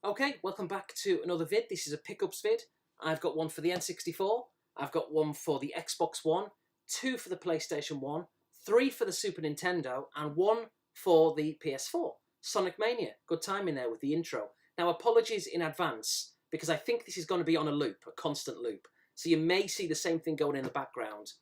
Okay, welcome back to another vid. This is a pickups vid. I've got one for the N64, I've got one for the Xbox One, two for the PlayStation 1, three for the Super Nintendo, and one for the PS4. Sonic Mania. Good timing there with the intro. Now, apologies in advance, because I think this is going to be on a loop, a constant loop. So you may see the same thing going in the background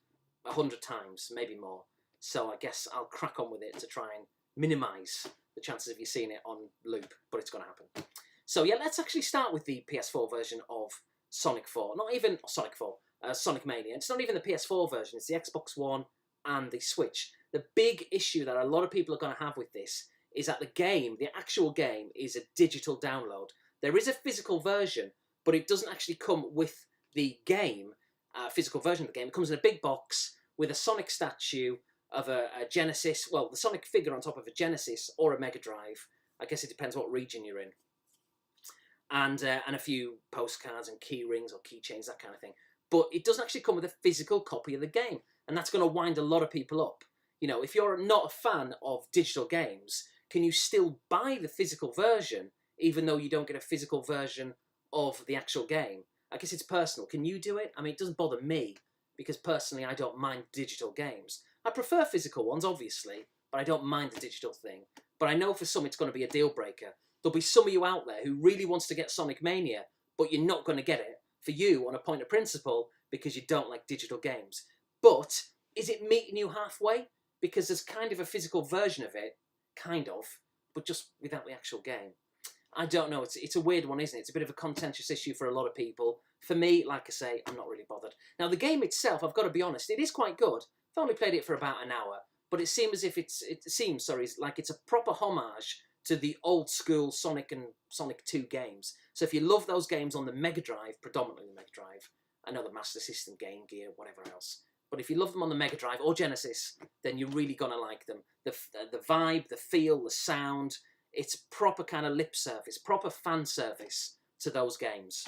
100 times, maybe more. So I guess I'll crack on with it to try and minimise the chances of you seeing it on loop, but it's going to happen. So yeah, let's actually start with the PS4 version of Sonic 4. Not even Sonic 4, Sonic Mania. It's not even the PS4 version, it's the Xbox One and the Switch. The big issue that a lot of people are going to have with this is that the game, the actual game, is a digital download. There is a physical version, but it doesn't actually come with the game, physical version of the game. It comes in a big box with a Sonic statue of a Genesis, well, the Sonic figure on top of a Genesis or a Mega Drive. I guess it depends what region you're in. And a few postcards and key rings or keychains, that kind of thing. But it doesn't actually come with a physical copy of the game, and that's going to wind a lot of people up. You know, if you're not a fan of digital games, can you still buy the physical version, even though you don't get a physical version of the actual game? I guess it's personal. Can you do it? I mean, it doesn't bother me, because personally I don't mind digital games. I prefer physical ones, obviously, but I don't mind the digital thing. But I know for some it's going to be a deal breaker. There'll be some of you out there who really wants to get Sonic Mania, but you're not going to get it, for you, on a point of principle, because you don't like digital games. But is it meeting you halfway? Because there's kind of a physical version of it, kind of, but just without the actual game. I don't know, it's a weird one, isn't it? It's a bit of a contentious issue for a lot of people. For me, like I say, I'm not really bothered. Now, the game itself, I've got to be honest, it is quite good. I've only played it for about an hour, but it seems as if it seems like it's a proper homage to the old school Sonic and Sonic 2 games. So if you love those games on the Mega Drive, predominantly the Mega Drive, I know the Master System, Game Gear, whatever else, but if you love them on the Mega Drive or Genesis, then you're really going to like them. The vibe, the feel, the sound, it's proper kind of lip service, proper fan service to those games.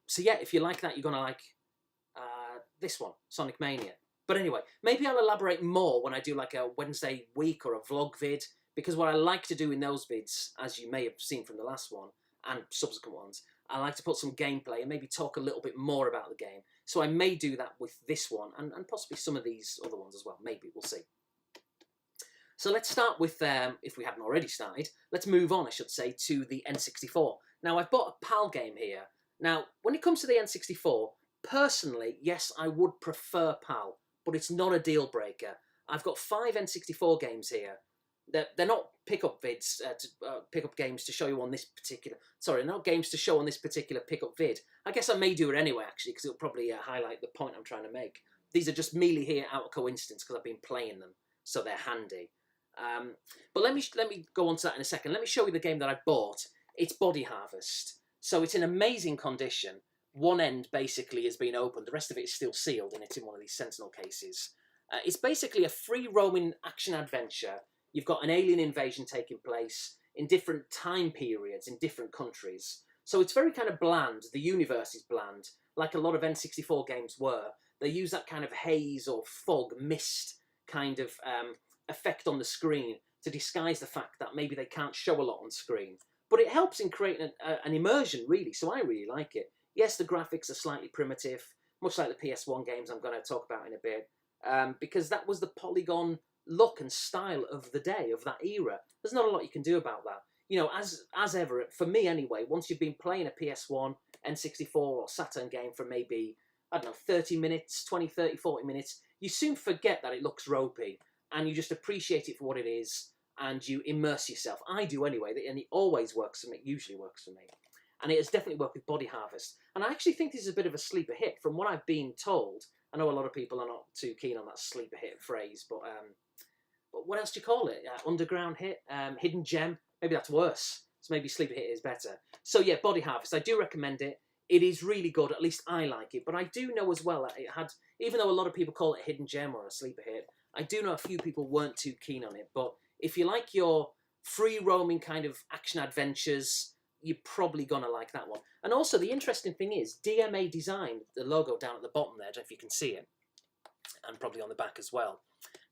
So yeah, if you like that, you're going to like this one, Sonic Mania. But anyway, maybe I'll elaborate more when I do like a Wednesday week or a vlog vid, because what I like to do in those vids, as you may have seen from the last one and subsequent ones, I like to put some gameplay and maybe talk a little bit more about the game. So I may do that with this one and possibly some of these other ones as well. Maybe, we'll see. So let's start with, if we haven't already started, let's move on, I should say, to the N64. Now, I've bought a PAL game here. Now, when it comes to the N64, personally, yes, I would prefer PAL, but it's not a deal breaker. I've got 5 N64 games here. They're not pickup vids, pickup games to show you on this particular... Sorry, not games to show on this particular pickup vid. I guess I may do it anyway, actually, because it'll probably highlight the point I'm trying to make. These are just merely here out of coincidence, because I've been playing them, so they're handy. But let me go on to that in a second. Let me show you the game that I bought. It's Body Harvest. So it's in amazing condition. One end basically has been opened. The rest of it is still sealed, and it's in one of these Sentinel cases. It's basically a free-roaming action-adventure. You've got an alien invasion taking place in different time periods in different countries. So it's very kind of bland. The universe is bland, like a lot of N64 games were. They use that kind of haze or fog, mist kind of effect on the screen to disguise the fact that maybe they can't show a lot on screen. But it helps in creating an immersion, really, so I really like it. Yes, the graphics are slightly primitive, much like the PS1 games I'm going to talk about in a bit, because that was the polygon look and style of the day, of that era. There's not a lot you can do about that. You know, as ever, for me anyway, once you've been playing a PS1, N64 or Saturn game for maybe, I don't know, 30 minutes, 20, 30, 40 minutes, you soon forget that it looks ropey, and you just appreciate it for what it is, and you immerse yourself. I do anyway, and it always works for me, usually works for me. And it has definitely worked with Body Harvest. And I actually think this is a bit of a sleeper hit. From what I've been told, I know a lot of people are not too keen on that sleeper hit phrase, but what else do you call it? Underground hit? Hidden gem? Maybe that's worse. So maybe sleeper hit is better. So yeah, Body Harvest, I do recommend it. It is really good, at least I like it. But I do know as well that it had, even though a lot of people call it a hidden gem or a sleeper hit, I do know a few people weren't too keen on it. But if you like your free-roaming kind of action-adventures, you're probably going to like that one. And also, the interesting thing is, DMA Design, the logo down at the bottom there, I don't know if you can see it, and probably on the back as well.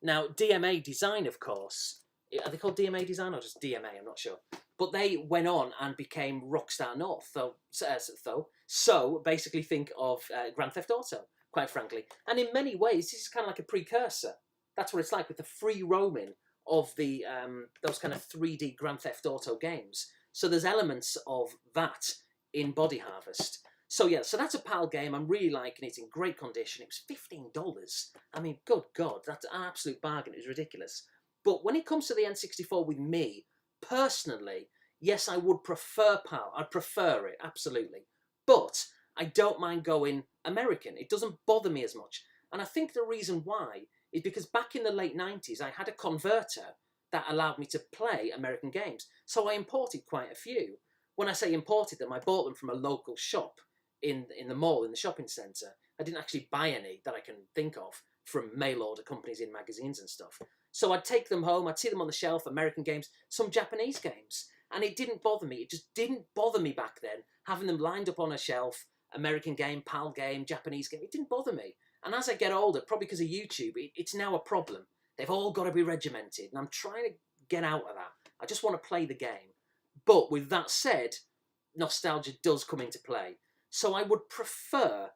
Now, DMA Design, of course, are they called DMA Design or just DMA? I'm not sure. But they went on and became Rockstar North, so basically think of Grand Theft Auto, quite frankly. And in many ways, this is kind of like a precursor. That's what it's like with the free roaming of the those kind of 3D Grand Theft Auto games. So there's elements of that in Body Harvest. So yeah, so that's a PAL game. I'm really liking it. It's in great condition. It was $15. I mean, good God, that's an absolute bargain. It was ridiculous. But when it comes to the N64 with me, personally, yes, I would prefer PAL. I'd prefer it, absolutely. But I don't mind going American. It doesn't bother me as much. And I think the reason why is because back in the late 90s, I had a converter that allowed me to play American games. So I imported quite a few. When I say imported them, I bought them from a local shop in the mall, in the shopping centre. I didn't actually buy any that I can think of from mail order companies in magazines and stuff. So I'd take them home, I'd see them on the shelf, American games, some Japanese games. And it didn't bother me. It just didn't bother me back then, having them lined up on a shelf, American game, PAL game, Japanese game. It didn't bother me. And as I get older, probably because of YouTube, it's now a problem. They've all got to be regimented. And I'm trying to get out of that. I just want to play the game. But with that said, nostalgia does come into play. So I'd prefer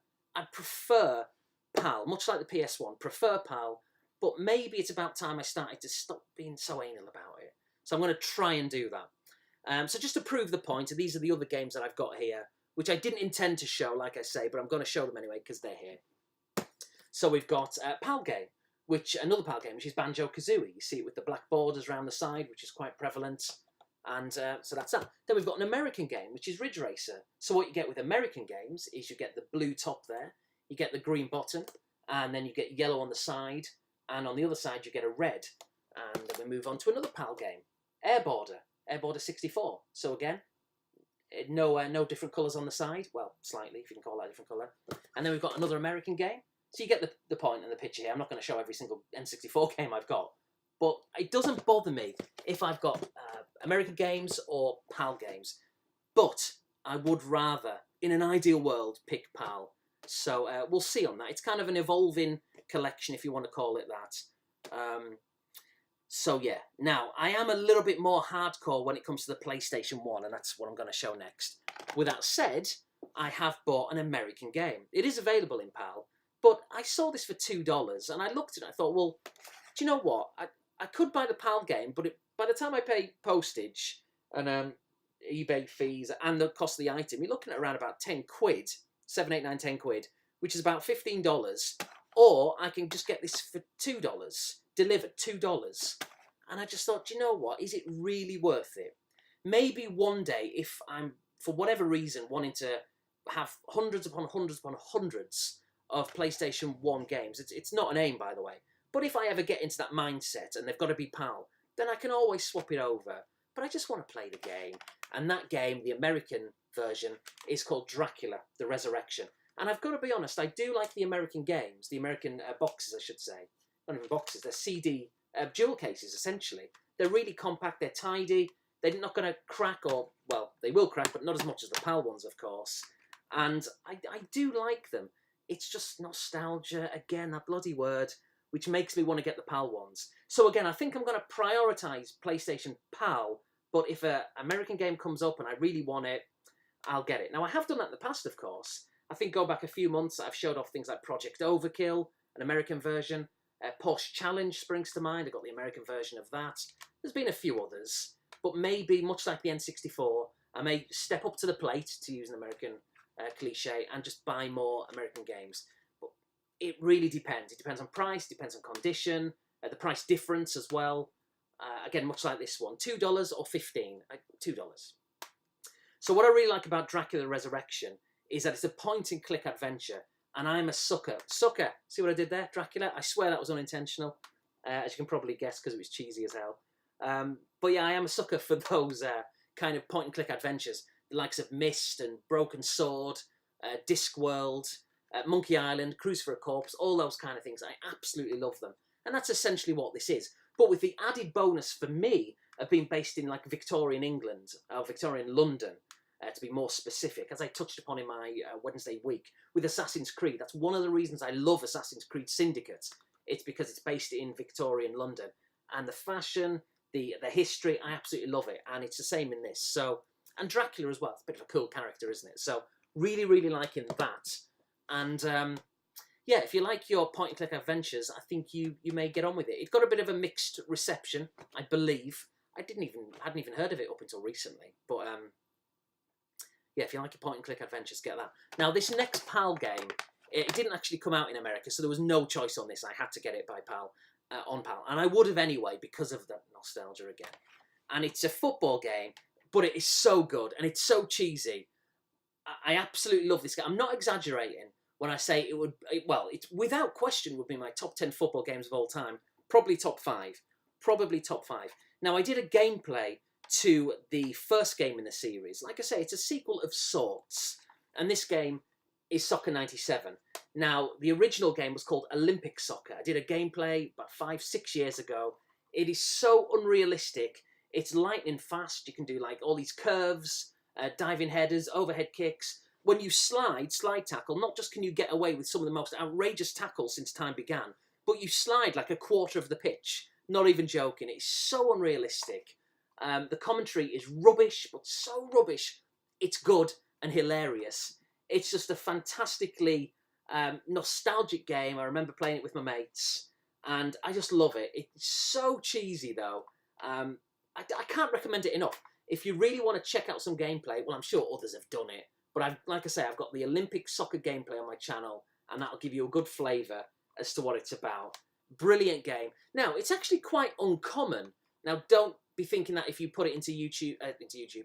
PAL, much like the PS1, prefer PAL, but maybe it's about time I started to stop being so anal about it. So I'm going to try and do that. So just to prove the point, these are the other games that I've got here, which I didn't intend to show, like I say, but I'm going to show them anyway because they're here. So we've got PAL game, another PAL game, which is Banjo-Kazooie. You see it with the black borders around the side, which is quite prevalent. And so that's that. Then we've got an American game, which is Ridge Racer. So what you get with American games is you get the blue top there, you get the green bottom, and then you get yellow on the side, and on the other side you get a red. And then we move on to another PAL game, Airborder 64. So again, no different colours on the side. Well, slightly, if you can call that a different colour. And then we've got another American game. So you get the point in the picture here. I'm not going to show every single N64 game I've got. But it doesn't bother me if I've got American games or PAL games. But I would rather, in an ideal world, pick PAL. So we'll see on that. It's kind of an evolving collection, if you want to call it that. So yeah, now I am a little bit more hardcore when it comes to the PlayStation 1, and that's what I'm going to show next. With that said, I have bought an American game. It is available in PAL, but I saw this for $2, and I looked at it and I thought, well, do you know what? I could buy the PAL game, but by the time I pay postage and eBay fees and the cost of the item, you're looking at around about 10 quid, 7, 8, 9, 10 quid, which is about $15. Or I can just get this for $2, delivered $2. And I just thought, do you know what? Is it really worth it? Maybe one day, if I'm, for whatever reason, wanting to have hundreds upon hundreds upon hundreds of PlayStation 1 games, it's not an aim, by the way, but if I ever get into that mindset and they've got to be PAL, then I can always swap it over. But I just want to play the game. And that game, the American version, is called Dracula The Resurrection. And I've got to be honest, I do like the American games, the American boxes, I should say. Not even boxes, they're CD jewel cases, essentially. They're really compact, they're tidy, they're not going to crack, or, well, they will crack, but not as much as the PAL ones, of course. And I do like them. It's just nostalgia, again, that bloody word, which makes me want to get the PAL ones. So again, I think I'm going to prioritise PlayStation PAL, but if an American game comes up and I really want it, I'll get it. Now, I have done that in the past, of course. I think go back a few months, I've showed off things like Project Overkill, an American version. Porsche Challenge springs to mind. I got the American version of that. There's been a few others, but maybe, much like the N64, I may step up to the plate, to use an American cliche, and just buy more American games. But it really depends. It depends on price, depends on condition, the price difference as well. Again, much like this one, $2 or $15. $2. So what I really like about Dracula The Resurrection is that it's a point-and-click adventure, and I'm a sucker. Sucker! See what I did there, Dracula? I swear that was unintentional, as you can probably guess, because it was cheesy as hell. But yeah, I am a sucker for those kind of point-and-click adventures, the likes of Myst and Broken Sword, Discworld, Monkey Island, Cruise for a Corpse, all those kind of things. I absolutely love them. And that's essentially what this is. But with the added bonus for me of being based in like Victorian England, or Victorian London, to be more specific, as I touched upon in my Wednesday week, with Assassin's Creed. That's one of the reasons I love Assassin's Creed Syndicate. It's because it's based in Victorian London. And the fashion, the history. I absolutely love it, and it's the same in this. So, and Dracula as well. It's a bit of a cool character, isn't it? So, really, really liking that. And yeah, if you like your point-and-click adventures, I think you may get on with it. It got a bit of a mixed reception, I believe. I hadn't even heard of it up until recently, but yeah, if you like your point-and-click adventures, get that. Now, this next PAL game, it didn't actually come out in America, so there was no choice on this. I had to get it by PAL, on PAL, and I would have anyway because of the nostalgia again. And it's a football game, but it is so good, and it's so cheesy. I absolutely love this game. I'm not exaggerating when I say it would, well, it without question would be my top 10 football games of all time. Probably top 5. Probably top 5. Now, I did a gameplay to the first game in the series. Like I say, it's a sequel of sorts. And this game is Soccer 97. Now, the original game was called Olympic Soccer. I did a gameplay about 5-6 years ago. It is so unrealistic. It's lightning fast. You can do like all these curves, diving headers, overhead kicks. When you slide tackle, not just can you get away with some of the most outrageous tackles since time began, but you slide like a quarter of the pitch. Not even joking. It's so unrealistic. The commentary is rubbish, but so rubbish. It's good and hilarious. It's just a fantastically nostalgic game. I remember playing it with my mates, and I just love it. It's so cheesy, though. I can't recommend it enough. If you really want to check out some gameplay, well, I'm sure others have done it, but like I say, I've got the Olympic soccer gameplay on my channel, and that'll give you a good flavour as to what it's about. Brilliant game. Now, it's actually quite uncommon. Now, don't be thinking that if you put it into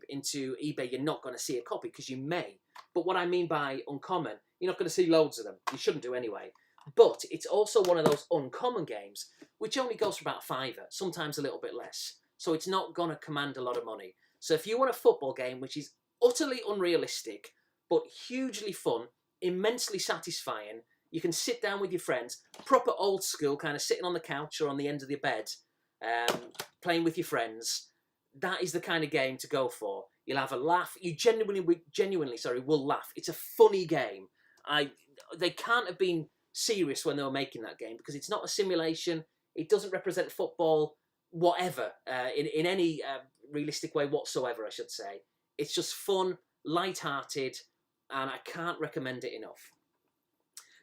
into eBay, you're not going to see a copy, because you may. But what I mean by uncommon, you're not going to see loads of them. You shouldn't do anyway. But it's also one of those uncommon games, which only goes for about £5, sometimes a little bit less. So it's not going to command a lot of money. So if you want a football game which is utterly unrealistic, but hugely fun, immensely satisfying, you can sit down with your friends, proper old school, kind of sitting on the couch or on the end of your bed, playing with your friends. That is the kind of game to go for. You'll have a laugh. You genuinely will laugh. It's a funny game. They can't have been serious when they were making that game, because it's not a simulation. It doesn't represent football, whatever, in any realistic way whatsoever, I should say. It's just fun, light-hearted, and I can't recommend it enough.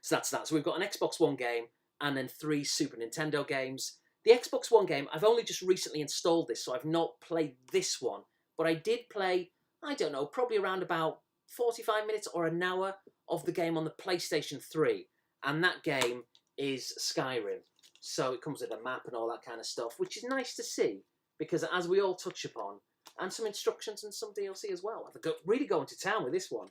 So that's that. So we've got an Xbox One game and then 3 Super Nintendo games. The Xbox One game, I've only just recently installed this, so I've not played this one. But I did play, I don't know, probably around about 45 minutes or an hour of the game on the PlayStation 3. And that game is Skyrim. So it comes with a map and all that kind of stuff, which is nice to see, because as we all touch upon, and some instructions and some DLC as well. I've really going to town with this one.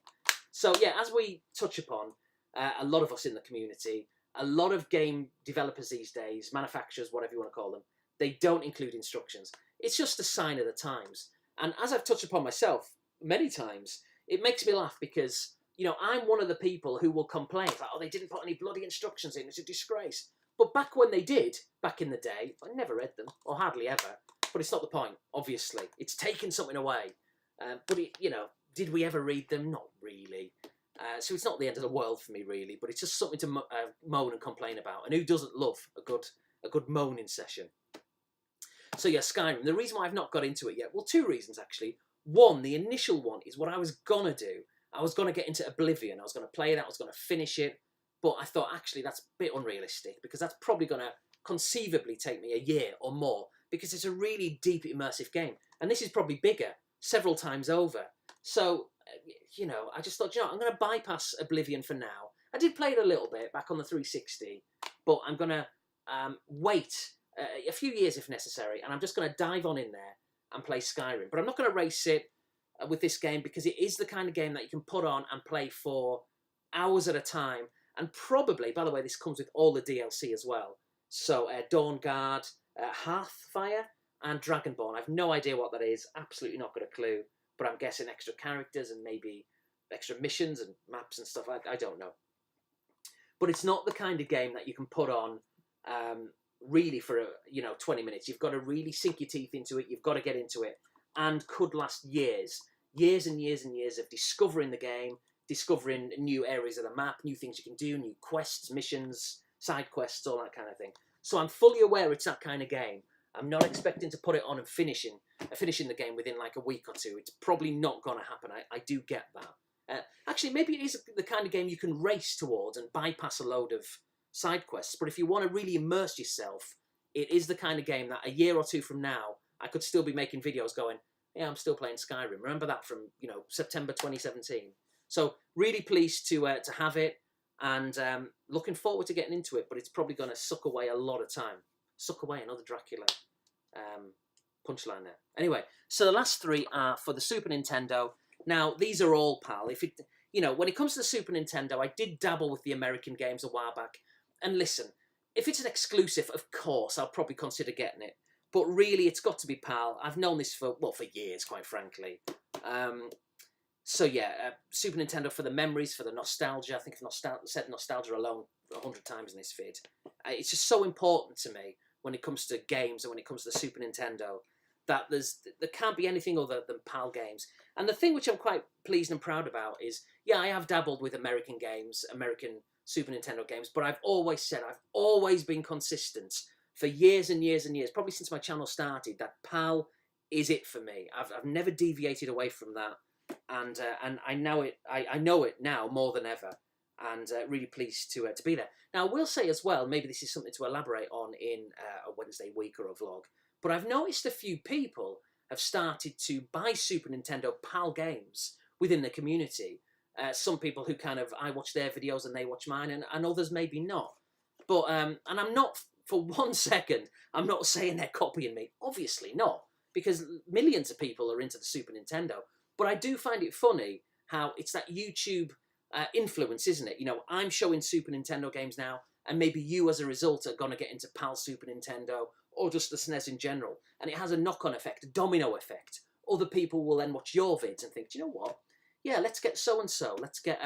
So yeah, as we touch upon, a lot of us in the community, a lot of game developers these days, manufacturers, whatever you want to call them, they don't include instructions. It's just a sign of the times. And as I've touched upon myself many times, it makes me laugh because, you know, I'm one of the people who will complain, like, oh, they didn't put any bloody instructions in, it's a disgrace. But back when they did, back in the day, I never read them, or hardly ever. But it's not the point, obviously. It's taken something away. But, you know, did we ever read them? Not really. So it's not the end of the world for me, really. But it's just something to moan and complain about. And who doesn't love a good moaning session? So yeah, Skyrim. The reason why I've not got into it yet, well, 2 reasons, actually. One, the initial one, is what I was going to do. I was going to get into Oblivion. I was going to play that. I was going to finish it. But I thought, actually, that's a bit unrealistic, because that's probably going to conceivably take me a year or more, because it's a really deep, immersive game. And this is probably bigger, several times over. So, you know, I just thought, you know, I'm going to bypass Oblivion for now. I did play it a little bit back on the 360, but I'm going to wait a few years if necessary, and I'm just going to dive on in there and play Skyrim. But I'm not going to race it with this game, because it is the kind of game that you can put on and play for hours at a time. And probably, by the way, this comes with all the DLC as well. So, Dawnguard, Hearthfire, and Dragonborn. I've no idea what that is. Absolutely not got a clue. But I'm guessing extra characters and maybe extra missions and maps and stuff. I don't know. But it's not the kind of game that you can put on really for, 20 minutes. You've got to really sink your teeth into it. You've got to get into it. And could last years. Years and years and years of discovering the game, discovering new areas of the map, new things you can do, new quests, missions, side quests, all that kind of thing. So I'm fully aware it's that kind of game. I'm not expecting to put it on and finishing the game within like a week or two. It's probably not going to happen. I do get that. Actually, maybe it is the kind of game you can race towards and bypass a load of side quests. But if you want to really immerse yourself, it is the kind of game that a year or two from now, I could still be making videos going, yeah, I'm still playing Skyrim. Remember that from, September 2017. So really pleased to have it, and looking forward to getting into it, but it's probably going to suck away a lot of time. Suck away, another Dracula punchline there. Anyway, so the last three are for the Super Nintendo. Now, these are all PAL. When it comes to the Super Nintendo, I did dabble with the American games a while back. And listen, if it's an exclusive, of course, I'll probably consider getting it. But really, it's got to be PAL. I've known this for years, quite frankly. So yeah, Super Nintendo for the memories, for the nostalgia. I think I've said nostalgia alone 100 times in this vid. It's just so important to me when it comes to games and when it comes to the Super Nintendo that there can't be anything other than PAL games. And the thing which I'm quite pleased and proud about is, yeah, I have dabbled with American games, American Super Nintendo games, but I've always been consistent for years and years and years, probably since my channel started, that PAL is it for me. I've never deviated away from that, and I know it now more than ever, and really pleased to be there. Now, I will say as well, maybe this is something to elaborate on in a Wednesday week or a vlog, but I've noticed a few people have started to buy Super Nintendo PAL games within the community. Some people who I watch their videos and they watch mine, and others maybe not. But and I'm not, for 1 second, I'm not saying they're copying me. Obviously not, because millions of people are into the Super Nintendo. But I do find it funny how it's that YouTube influence, isn't it? I'm showing Super Nintendo games now, and maybe you as a result are going to get into PAL Super Nintendo, or just the SNES in general. And it has a knock-on effect, a domino effect. Other people will then watch your vids and think, do you know what? Yeah, let's get so-and-so. Let's get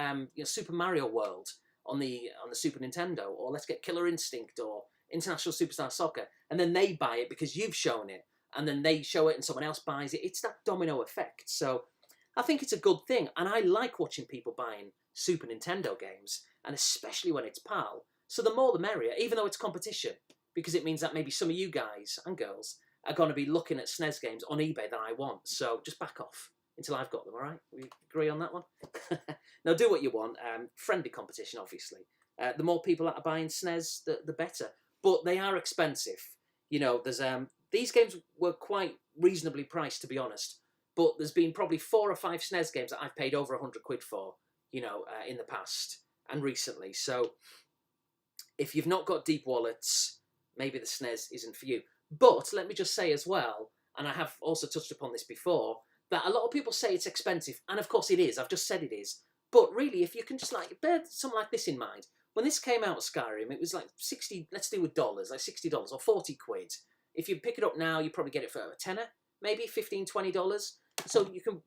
Super Mario World on the Super Nintendo, or let's get Killer Instinct or International Superstar Soccer. And then they buy it because you've shown it. And then they show it and someone else buys it. It's that domino effect. So I think it's a good thing. And I like watching people buying Super Nintendo games, and especially when it's PAL. So the more the merrier, even though it's competition, because it means that maybe some of you guys and girls are going to be looking at SNES games on eBay that I want. So just back off until I've got them, all right? We agree on that one? Now, do what you want. Friendly competition, obviously. The more people that are buying SNES, the better. But they are expensive. There's these games were quite reasonably priced, to be honest. But there's been probably 4 or 5 SNES games that I've paid over 100 quid for, in the past and recently. So if you've not got deep wallets, maybe the SNES isn't for you. But let me just say as well, and I have also touched upon this before, that a lot of people say it's expensive, and of course it is. I've just said it is. But really, if you can just bear something like this in mind, when this came out, Skyrim, it was like 60. Let's do with dollars, like $60 or 40 quid. If you pick it up now, you probably get it for a tenner, maybe $15, $20. So you can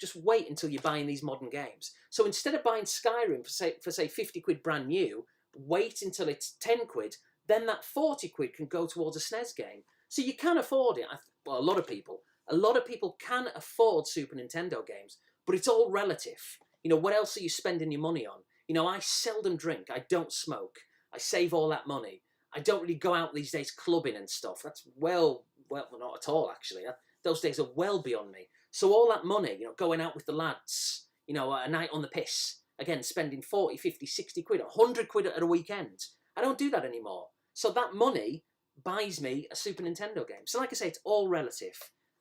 just wait until you're buying these modern games. So instead of buying Skyrim for say 50 quid brand new, wait until it's 10 quid. Then that 40 quid can go towards a SNES game. So you can afford it. Well, a lot of people can afford Super Nintendo games, but it's all relative. What else are you spending your money on? I seldom drink. I don't smoke. I save all that money. I don't really go out these days clubbing and stuff. That's well, not at all, actually. Those days are well beyond me. So all that money, going out with the lads, a night on the piss, again, spending 40, 50, 60 quid, 100 quid at a weekend. I don't do that anymore. So that money buys me a Super Nintendo game. So like I say, it's all relative.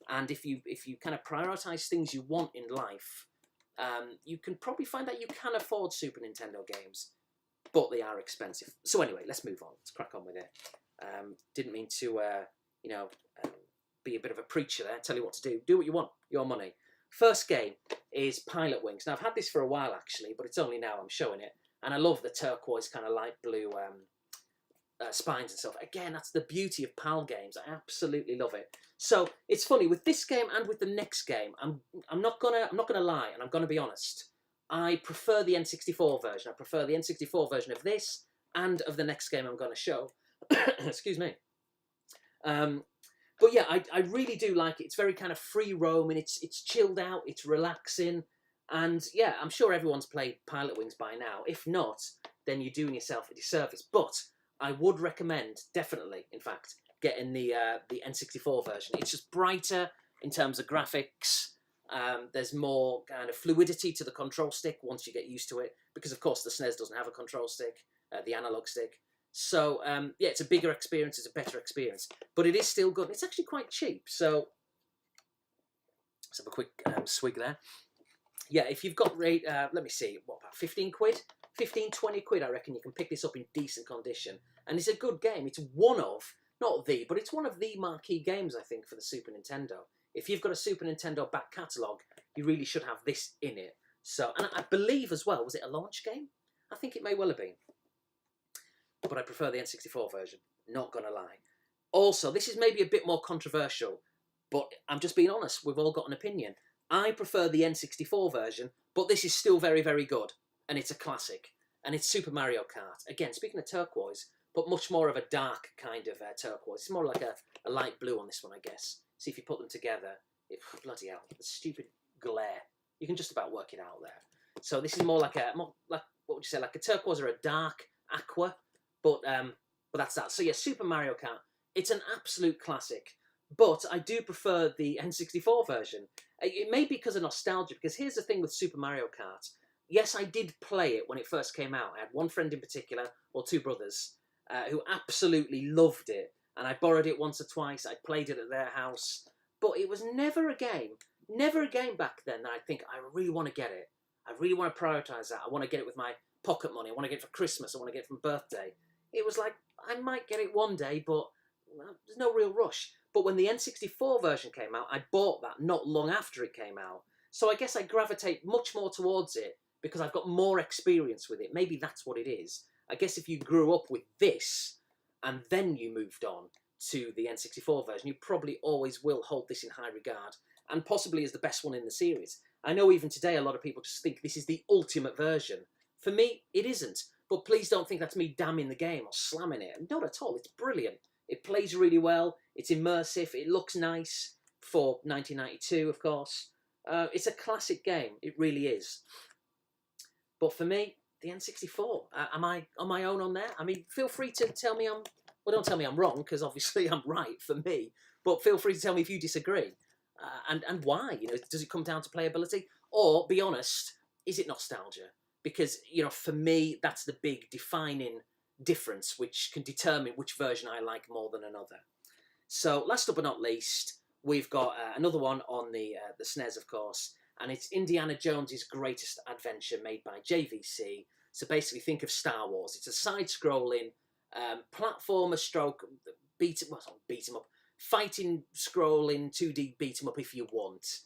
And if you kind of prioritise things you want in life, you can probably find that you can afford Super Nintendo games, but they are expensive. So anyway, let's move on. Let's crack on with it. Didn't mean to, be a bit of a preacher there, tell you what to do. Do what you want, your money. First game is Pilot Wings. Now, I've had this for a while, actually, but it's only now I'm showing it. And I love the turquoise kind of light blue spines and stuff. Again, that's the beauty of PAL games. I absolutely love it. So it's funny with this game and with the next game. I'm not gonna lie, and I'm gonna be honest. I prefer the N64 version. I prefer the N64 version of this and of the next game I'm gonna show. Excuse me. But yeah, I really do like it. It's very kind of free roaming. It's chilled out. It's relaxing. And yeah, I'm sure everyone's played Pilot Wings by now. If not, then you're doing yourself a disservice. But I would recommend, definitely, in fact, getting the N64 version. It's just brighter in terms of graphics. There's more kind of fluidity to the control stick once you get used to it, because of course the SNES doesn't have a control stick, the analog stick. So yeah, it's a bigger experience, it's a better experience, but it is still good. It's actually quite cheap, so let's have a quick swig there. Yeah, if you've got, let me see, what, about 15 quid? 15, 20 quid, I reckon you can pick this up in decent condition. And it's a good game. It's one of, not the, but it's one of the marquee games, I think, for the Super Nintendo. If you've got a Super Nintendo back catalogue, you really should have this in it. So, and I believe as well, was it a launch game? I think it may well have been. But I prefer the N64 version, not gonna lie. Also, this is maybe a bit more controversial, but I'm just being honest, we've all got an opinion. I prefer the N64 version, but this is still very, very good. And it's a classic. And it's Super Mario Kart. Again, speaking of turquoise, but much more of a dark kind of turquoise. It's more like a light blue on this one, I guess. See if you put them together. Bloody hell, the stupid glare. You can just about work it out there. So this is more like what would you say, like a turquoise or a dark aqua. But that's that. So yeah, Super Mario Kart. It's an absolute classic. But I do prefer the N64 version. It may be because of nostalgia, because here's the thing with Super Mario Kart. Yes, I did play it when it first came out. I had one friend in particular, or two brothers, who absolutely loved it. And I borrowed it once or twice. I played it at their house. But it was never a game back then that I think, I really want to get it. I really want to prioritise that. I want to get it with my pocket money. I want to get it for Christmas. I want to get it for my birthday. It was like, I might get it one day, but there's no real rush. But when the N64 version came out, I bought that not long after it came out. So I guess I gravitate much more towards it because I've got more experience with it. Maybe that's what it is. I guess if you grew up with this and then you moved on to the N64 version, you probably always will hold this in high regard and possibly is the best one in the series. I know even today a lot of people just think this is the ultimate version. For me, it isn't. But please don't think that's me damning the game or slamming it. Not at all. It's brilliant. It plays really well. It's immersive. It looks nice for 1992, of course. It's a classic game. It really is. But for me, the N64. Am I on my own on there? I mean, feel free to tell me well, don't tell me I'm wrong, because obviously I'm right for me. But feel free to tell me if you disagree. And why? You know, does it come down to playability? Or, be honest, is it nostalgia? Because, you know, for me, that's the big defining difference, which can determine which version I like more than another. So, last but not least, we've got another one on the SNES, of course, and it's Indiana Jones's Greatest Adventure, made by JVC. So basically, think of Star Wars. It's a side-scrolling platformer stroke beat 'em up, fighting scrolling 2D beat 'em up if you want,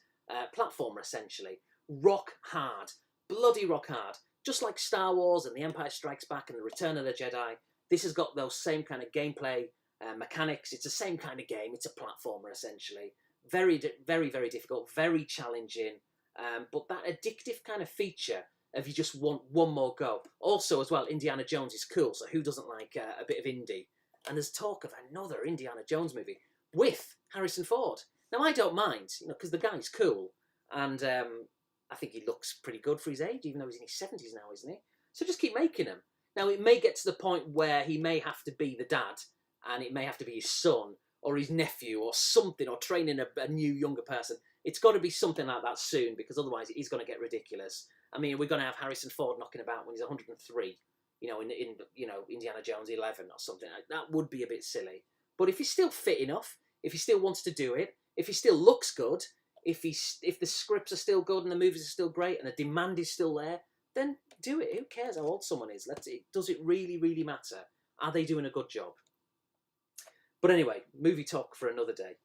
platformer essentially. Rock hard, bloody rock hard. Just like Star Wars and The Empire Strikes Back and The Return of the Jedi, this has got those same kind of gameplay mechanics. It's the same kind of game. It's a platformer, essentially. Very, very, very difficult, very challenging, but that addictive kind of feature of you just want one more go. Also, as well, Indiana Jones is cool, so who doesn't like a bit of indie? And there's talk of another Indiana Jones movie with Harrison Ford. Now, I don't mind, you know, because the guy's cool, and I think he looks pretty good for his age, even though he's in his 70s now, isn't he? So just keep making him. Now, it may get to the point where he may have to be the dad, and it may have to be his son, or his nephew, or something, or training a new, younger person. It's got to be something like that soon, because otherwise it is going to get ridiculous. I mean, we're going to have Harrison Ford knocking about when he's 103, you know, in you know, Indiana Jones 11 or something. That would be a bit silly. But if he's still fit enough, if he still wants to do it, if he still looks good, if the scripts are still good and the movies are still great and the demand is still there, then do it. Who cares how old someone is? Does it really, really matter? Are they doing a good job? But anyway, movie talk for another day.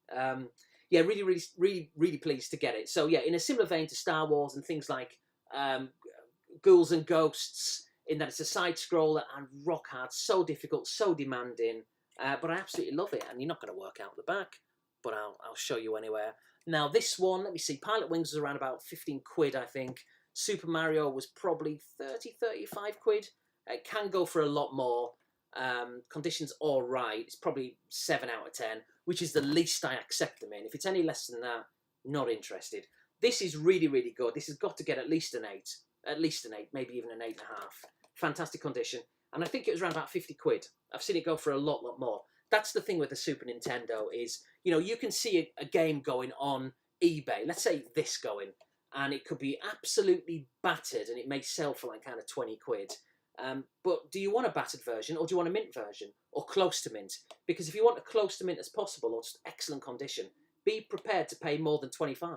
Yeah, really, really, really, really pleased to get it. So yeah, in a similar vein to Star Wars and things like Ghouls and Ghosts, in that it's a side scroller and rock hard, so difficult, so demanding. But I absolutely love it, and you're not going to work out the back, but I'll show you anywhere. Now this one, let me see, Pilot Wings was around about 15 quid, I think. Super Mario was probably 30, 35 quid. It can go for a lot more. Conditions all right. It's probably 7 out of 10, which is the least I accept them in. If it's any less than that, not interested. This is really, really good. This has got to get at least an 8. At least an 8, maybe even an 8.5. Fantastic condition. And I think it was around about 50 quid. I've seen it go for a lot more. that's the thing with the Super Nintendo is, you know, you can see a game going on eBay. Let's say this going, and it could be absolutely battered, and it may sell for like kind of 20 quid. But do you want a battered version, or do you want a mint version, or close to mint? Because if you want as close to mint as possible, or just excellent condition, be prepared to pay more than 25.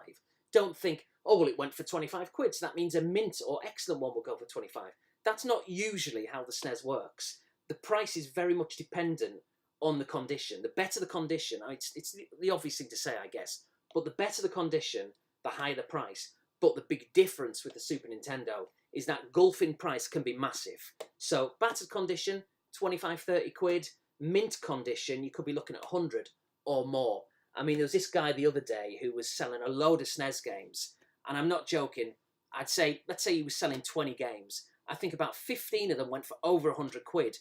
Don't think, oh, well, it went for 25 quid, so that means a mint or excellent one will go for 25. That's not usually how the SNES works. The price is very much dependent on the condition. The better the condition, it's the obvious thing to say, I guess, but the better the condition, the higher the price. But the big difference with the Super Nintendo is that gulf in price can be massive. So battered condition, 25, 30 quid. Mint condition, you could be looking at 100 or more. I mean, there was this guy the other day who was selling a load of SNES games, and I'm not joking. Let's say he was selling 20 games. I think about 15 of them went for over 100 quid.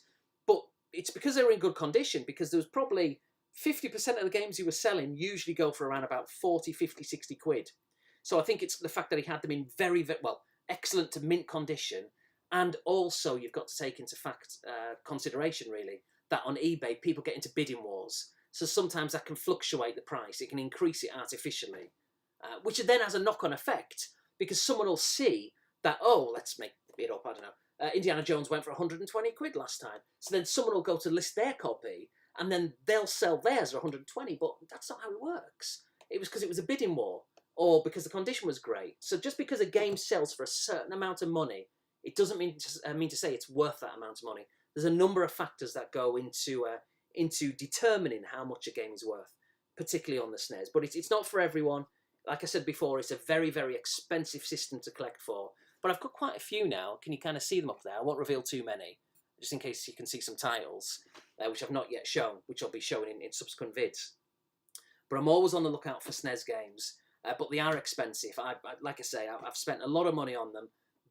But it's because they were in good condition, because there was probably 50% of the games he was selling usually go for around about 40, 50, 60 quid. So I think it's the fact that he had them in very, very, well, excellent to mint condition. And also you've got to take into consideration, really, that on eBay, people get into bidding wars. So sometimes that can fluctuate the price. It can increase it artificially, which then has a knock-on effect, because someone will see that, oh, let's make it up, I don't know. Indiana Jones went for 120 quid last time. So then someone will go to list their copy, and then they'll sell theirs for 120, but that's not how it works. It was because it was a bidding war, or because the condition was great. So just because a game sells for a certain amount of money, it doesn't mean to say it's worth that amount of money. There's a number of factors that go into determining how much a game is worth, particularly on the SNES. But it's not for everyone. Like I said before, it's a very, very expensive system to collect for. But I've got quite a few now. Can you kind of see them up there? I won't reveal too many, just in case you can see some titles, which I've not yet shown, which I'll be showing in subsequent vids. But I'm always on the lookout for SNES games, but they are expensive. Like I say, I've spent a lot of money on them,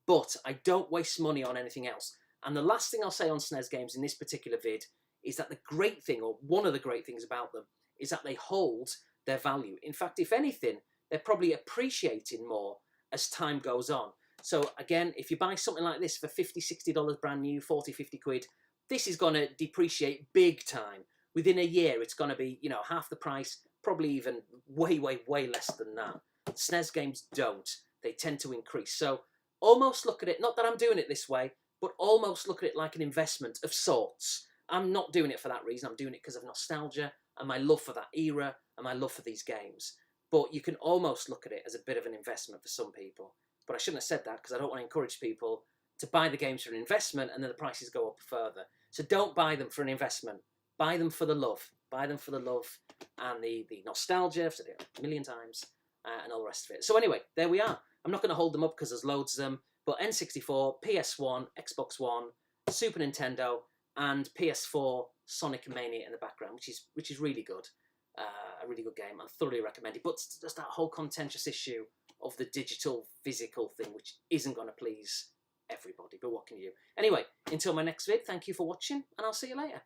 but I don't waste money on anything else. And the last thing I'll say on SNES games in this particular vid is that the great thing, or one of the great things about them, is that they hold their value. In fact, if anything, they're probably appreciating more as time goes on. So again, if you buy something like this for $50, $60 brand new, 40, 50 quid, this is going to depreciate big time. Within a year, it's going to be, you know, half the price, probably even way, way, way less than that. SNES games don't. They tend to increase. So almost look at it, not that I'm doing it this way, but almost look at it like an investment of sorts. I'm not doing it for that reason. I'm doing it because of nostalgia and my love for that era and my love for these games. But you can almost look at it as a bit of an investment for some people. But I shouldn't have said that, because I don't want to encourage people to buy the games for an investment and then the prices go up further. So don't buy them for an investment. Buy them for the love. Buy them for the love and the nostalgia. I've said it a million times, and all the rest of it. So anyway, there we are. I'm not going to hold them up because there's loads of them. But N64, PS1, Xbox One, Super Nintendo, and PS4 Sonic Mania in the background, which is really good. A really good game. I thoroughly recommend it. But there's that whole contentious issue of the digital physical thing, which isn't going to please everybody. But what can you do? Anyway, until my next vid, thank you for watching, and I'll see you later.